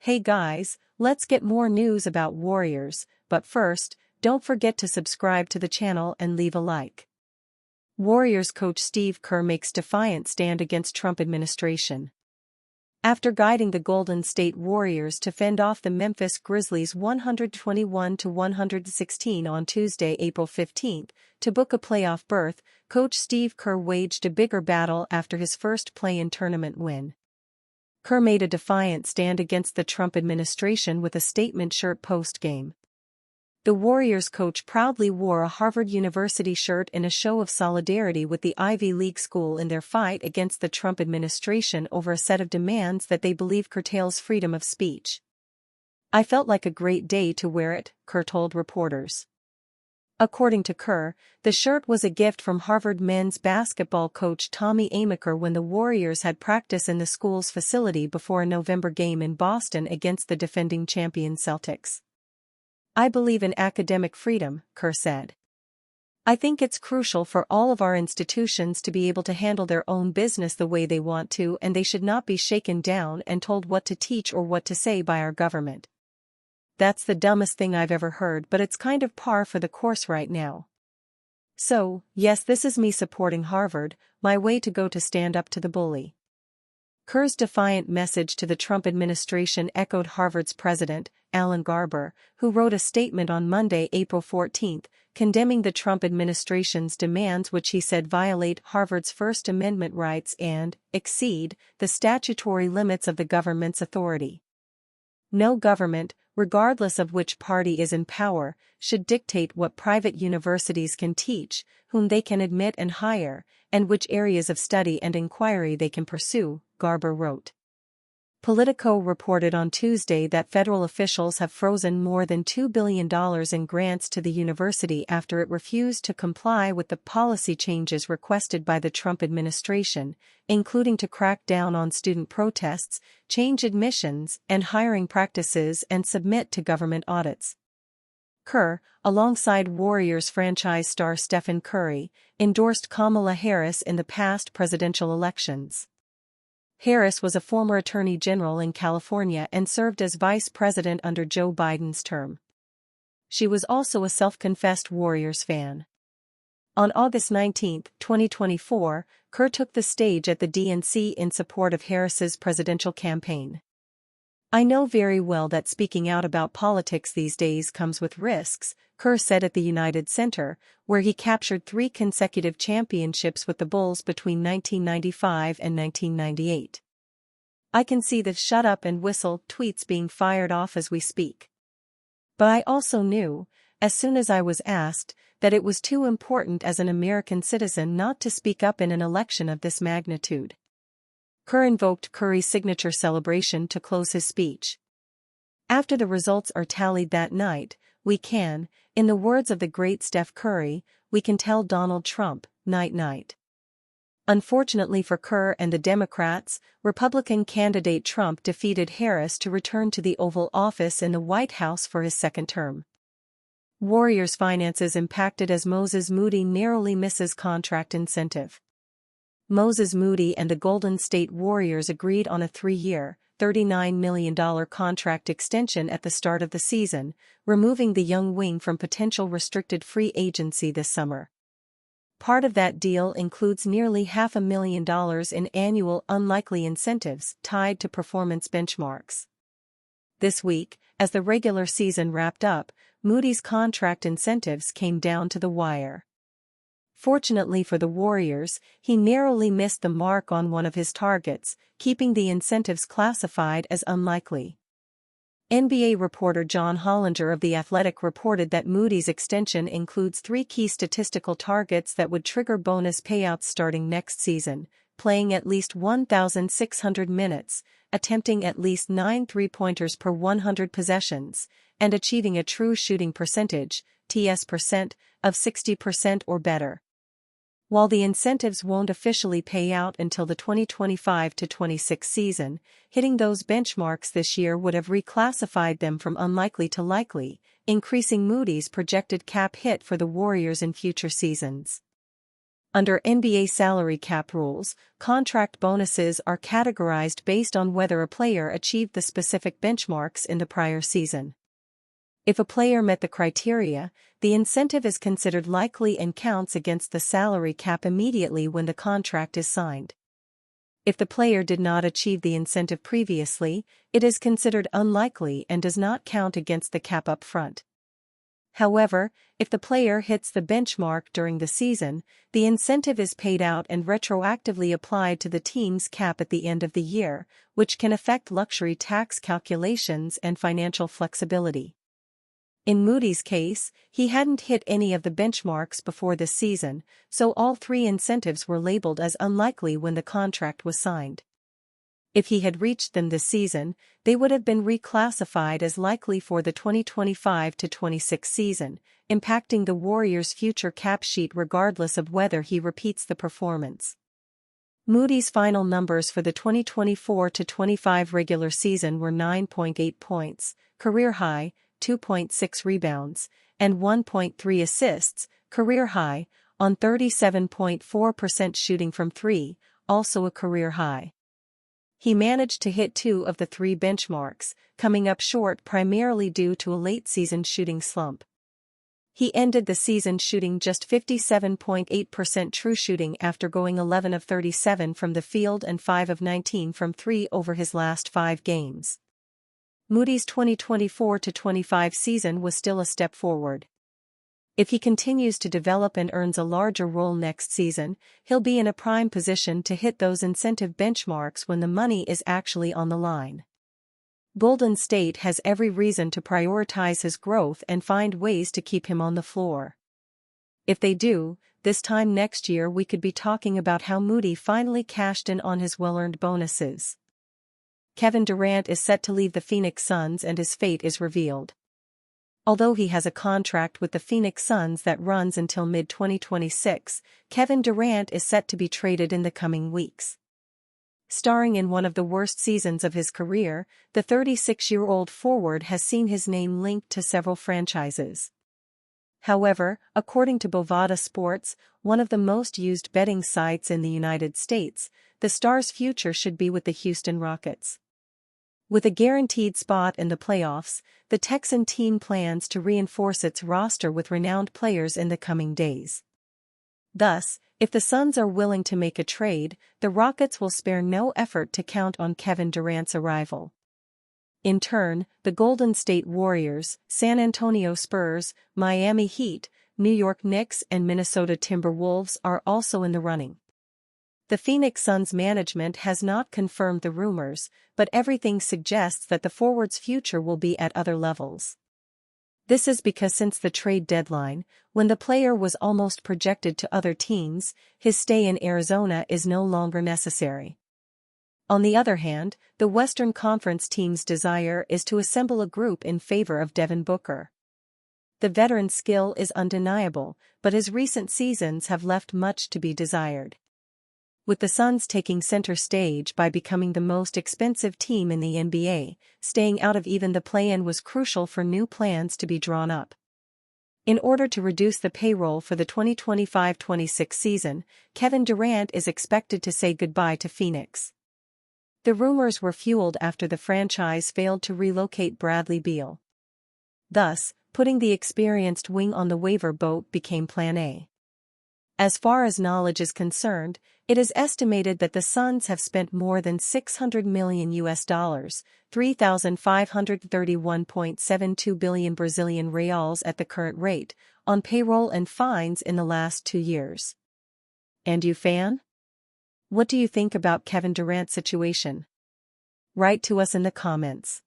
Hey guys, let's get more news about Warriors, but first, don't forget to subscribe to the channel and leave a like. Warriors coach Steve Kerr makes defiant stand against Trump administration. After guiding the Golden State Warriors to fend off the Memphis Grizzlies 121-116 on Tuesday, April 15, to book a playoff berth, coach Steve Kerr waged a bigger battle after his first play-in tournament win. Kerr made a defiant stand against the Trump administration with a statement shirt post-game. The Warriors coach proudly wore a Harvard University shirt in a show of solidarity with the Ivy League school in their fight against the Trump administration over a set of demands that they believe curtails freedom of speech. "I felt like a great day to wear it," Kerr told reporters. According to Kerr, the shirt was a gift from Harvard men's basketball coach Tommy Amaker when the Warriors had practice in the school's facility before a November game in Boston against the defending champion Celtics. "I believe in academic freedom," Kerr said. "I think it's crucial for all of our institutions to be able to handle their own business the way they want to, and they should not be shaken down and told what to teach or what to say by our government. That's the dumbest thing I've ever heard, but it's kind of par for the course right now. So, yes, this is me supporting Harvard, my way to go to stand up to the bully." Kerr's defiant message to the Trump administration echoed Harvard's president, Alan Garber, who wrote a statement on Monday, April 14, condemning the Trump administration's demands, which he said violate Harvard's First Amendment rights and exceed the statutory limits of the government's authority. "No government, regardless of which party is in power, should dictate what private universities can teach, whom they can admit and hire, and which areas of study and inquiry they can pursue," Garber wrote. Politico reported on Tuesday that federal officials have frozen more than $2 billion in grants to the university after it refused to comply with the policy changes requested by the Trump administration, including to crack down on student protests, change admissions and hiring practices, and submit to government audits. Kerr, alongside Warriors franchise star Stephen Curry, endorsed Kamala Harris in the past presidential elections. Harris was a former attorney general in California and served as vice president under Joe Biden's term. She was also a self-confessed Warriors fan. On August 19, 2024, Kerr took the stage at the DNC in support of Harris's presidential campaign. "I know very well that speaking out about politics these days comes with risks," Kerr said at the United Center, where he captured 3 consecutive championships with the Bulls between 1995 and 1998. "I can see the shut up and whistle tweets being fired off as we speak. But I also knew, as soon as I was asked, that it was too important as an American citizen not to speak up in an election of this magnitude." Kerr invoked Curry's signature celebration to close his speech. "After the results are tallied that night, we can, in the words of the great Steph Curry, we can tell Donald Trump, night-night." Unfortunately for Kerr and the Democrats, Republican candidate Trump defeated Harris to return to the Oval Office in the White House for his second term. Warriors' finances impacted as Moses Moody narrowly misses contract incentive. Moses Moody and the Golden State Warriors agreed on a 3-year, $39 million contract extension at the start of the season, removing the young wing from potential restricted free agency this summer. Part of that deal includes nearly $500,000 in annual unlikely incentives tied to performance benchmarks. This week, as the regular season wrapped up, Moody's contract incentives came down to the wire. Fortunately for the Warriors, he narrowly missed the mark on one of his targets, keeping the incentives classified as unlikely. NBA reporter John Hollinger of The Athletic reported that Moody's extension includes 3 key statistical targets that would trigger bonus payouts starting next season: playing at least 1,600 minutes, attempting at least 9 three-pointers per 100 possessions, and achieving a true shooting percentage, TS%, of 60% or better. While the incentives won't officially pay out until the 2025-26 season, hitting those benchmarks this year would have reclassified them from unlikely to likely, increasing Moody's projected cap hit for the Warriors in future seasons. Under NBA salary cap rules, contract bonuses are categorized based on whether a player achieved the specific benchmarks in the prior season. If a player met the criteria, the incentive is considered likely and counts against the salary cap immediately when the contract is signed. If the player did not achieve the incentive previously, it is considered unlikely and does not count against the cap up front. However, if the player hits the benchmark during the season, the incentive is paid out and retroactively applied to the team's cap at the end of the year, which can affect luxury tax calculations and financial flexibility. In Moody's case, he hadn't hit any of the benchmarks before this season, so all three incentives were labeled as unlikely when the contract was signed. If he had reached them this season, they would have been reclassified as likely for the 2025-26 season, impacting the Warriors' future cap sheet regardless of whether he repeats the performance. Moody's final numbers for the 2024-25 regular season were 9.8 points, career high, 2.6 rebounds, and 1.3 assists, career high, on 37.4% shooting from three, also a career high. He managed to hit two of the three benchmarks, coming up short primarily due to a late-season shooting slump. He ended the season shooting just 57.8% true shooting after going 11 of 37 from the field and 5 of 19 from three over his last 5 games. Moody's 2024-25 season was still a step forward. If he continues to develop and earns a larger role next season, he'll be in a prime position to hit those incentive benchmarks when the money is actually on the line. Golden State has every reason to prioritize his growth and find ways to keep him on the floor. If they do, this time next year we could be talking about how Moody finally cashed in on his well-earned bonuses. Kevin Durant is set to leave the Phoenix Suns and his fate is revealed. Although he has a contract with the Phoenix Suns that runs until mid-2026, Kevin Durant is set to be traded in the coming weeks. Starring in one of the worst seasons of his career, the 36-year-old forward has seen his name linked to several franchises. However, according to Bovada Sports, one of the most used betting sites in the United States, the star's future should be with the Houston Rockets. With a guaranteed spot in the playoffs, the Texan team plans to reinforce its roster with renowned players in the coming days. Thus, if the Suns are willing to make a trade, the Rockets will spare no effort to count on Kevin Durant's arrival. In turn, the Golden State Warriors, San Antonio Spurs, Miami Heat, New York Knicks and Minnesota Timberwolves are also in the running. The Phoenix Suns management has not confirmed the rumors, but everything suggests that the forward's future will be at other levels. This is because since the trade deadline, when the player was almost projected to other teams, his stay in Arizona is no longer necessary. On the other hand, the Western Conference team's desire is to assemble a group in favor of Devin Booker. The veteran's skill is undeniable, but his recent seasons have left much to be desired. With the Suns taking center stage by becoming the most expensive team in the NBA, staying out of even the play-in was crucial for new plans to be drawn up. In order to reduce the payroll for the 2025-26 season, Kevin Durant is expected to say goodbye to Phoenix. The rumors were fueled after the franchise failed to relocate Bradley Beal. Thus, putting the experienced wing on the waiver boat became Plan A. As far as knowledge is concerned, it is estimated that the Suns have spent more than $600 million (3,531.72 billion Brazilian reals at the current rate) on payroll and fines in the last 2 years. And you fan? What do you think about Kevin Durant's situation? Write to us in the comments.